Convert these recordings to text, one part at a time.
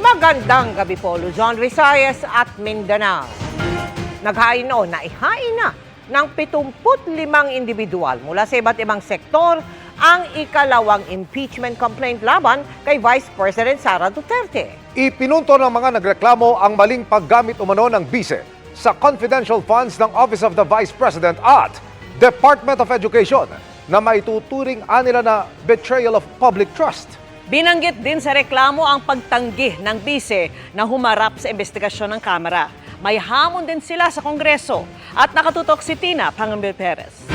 Magandang gabi po, Luzon, Visayas at Mindanao. Naghain o naihain na ng 75 individual mula sa iba't ibang sektor ang ikalawang impeachment complaint laban kay Vice President Sara Duterte. Ipinunto ng mga nagreklamo ang maling paggamit umano ng bise sa confidential funds ng Office of the Vice President at Department of Education na maituturing anila na betrayal of public trust. Binanggit din sa reklamo ang pagtanggi ng bise na humarap sa investigasyon ng Kamara. May hamon din sila sa Kongreso at nakatutok si Tina Pangambil Perez.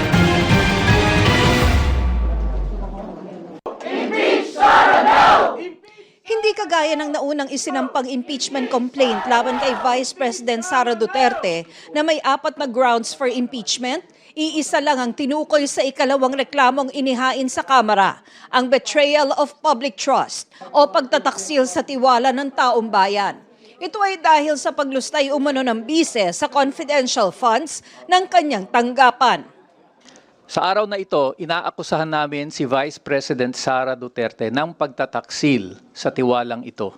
Hindi kagaya ng naunang isinampang impeachment complaint laban kay Vice President Sara Duterte na may 4 na grounds for impeachment, iisa lang ang tinukoy sa ikalawang reklamong inihain sa Kamara, ang betrayal of public trust o pagtataksil sa tiwala ng taong bayan. Ito ay dahil sa paglustay umano ng bise sa confidential funds ng kanyang tanggapan. Sa araw na ito, inaakusahan namin si Vice President Sara Duterte ng pagtataksil sa tiwalang ito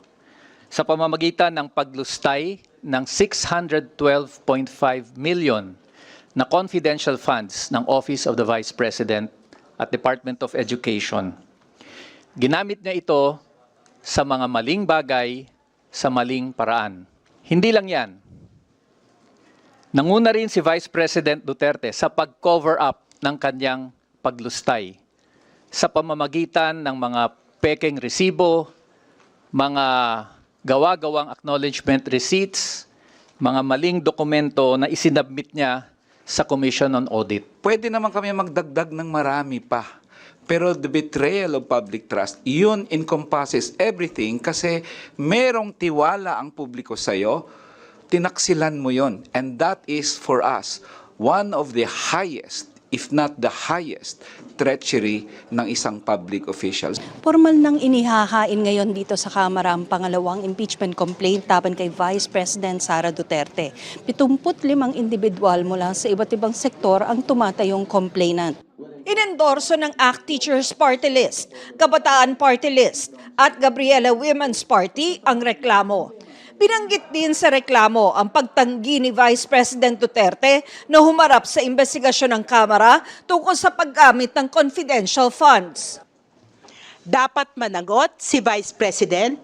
sa pamamagitan ng paglustay ng 612.5 million na confidential funds ng Office of the Vice President at Department of Education. Ginamit niya ito sa mga maling bagay, sa maling paraan. Hindi lang yan. Nanguna rin si Vice President Duterte sa pag-cover up ng kanyang paglustay sa pamamagitan ng mga pekeng resibo, mga gawa-gawang acknowledgement receipts, mga maling dokumento na isinabmit niya sa Commission on Audit. Pwede naman kami magdagdag ng marami pa. Pero the betrayal of public trust, yun encompasses everything kasi merong tiwala ang publiko sa'yo, tinaksilan mo yun. And that is for us one of the highest, if not the highest, treachery ng isang public official. Formal nang inihahain ngayon dito sa Kamara ang pangalawang impeachment complaint laban kay Vice President Sara Duterte. 75 individual mula sa iba't ibang sektor ang tumatayong complainant. Inendorso ng ACT Teachers Party List, Kabataan Party List at Gabriela Women's Party ang reklamo. Binanggit din sa reklamo ang pagtanggi ni Vice President Duterte na humarap sa investigasyon ng Kamara tungkol sa paggamit ng confidential funds. Dapat managot si Vice President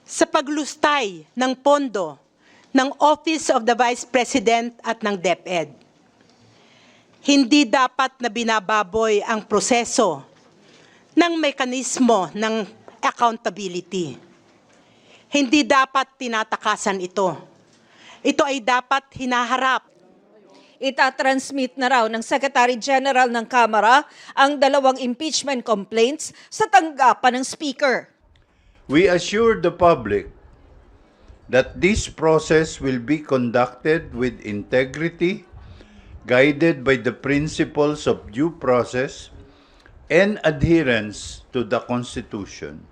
sa paglustay ng pondo ng Office of the Vice President at ng DepEd. Hindi dapat na binababoy ang proseso ng mekanismo ng accountability. Hindi dapat tinatakasan ito. Ito ay dapat hinaharap. Itatransmit na raw ng Secretary General ng Kamara ang dalawang impeachment complaints sa tanggapan ng Speaker. We assure the public that this process will be conducted with integrity, guided by the principles of due process and adherence to the Constitution.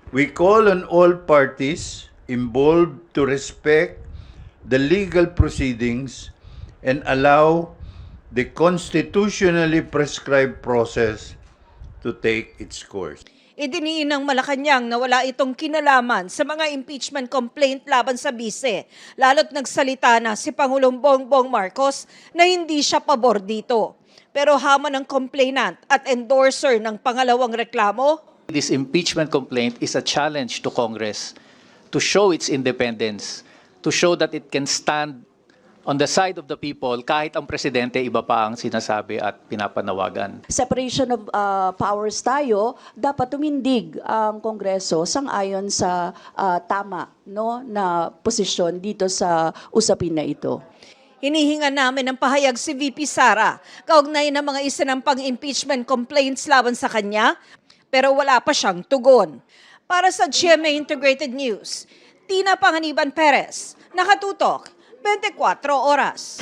We call on all parties involved to respect the legal proceedings and allow the constitutionally prescribed process to take its course. Idiniin ng Malacanang na wala itong kinalaman sa mga impeachment complaint laban sa bise, lalo't nagsalita na si Pangulong Bongbong Marcos na hindi siya pabor dito. Pero hamon ng complainant at endorser ng pangalawang reklamo, This impeachment complaint is a challenge to Congress to show its independence, to show that it can stand on the side of the people kahit ang presidente iba pa ang sinasabi at pinapanawagan. Separation of powers tayo, dapat tumindig ang Kongreso sang-ayon sa tama na posisyon dito sa usapin na ito. hinihinga namin ng pahayag si VP Sara kaugnay ng mga isinampang impeachment complaints laban sa kanya, pero wala pa siyang tugon. Para sa GMA Integrated News, Tina Panganiban Perez, nakatutok, 24 oras.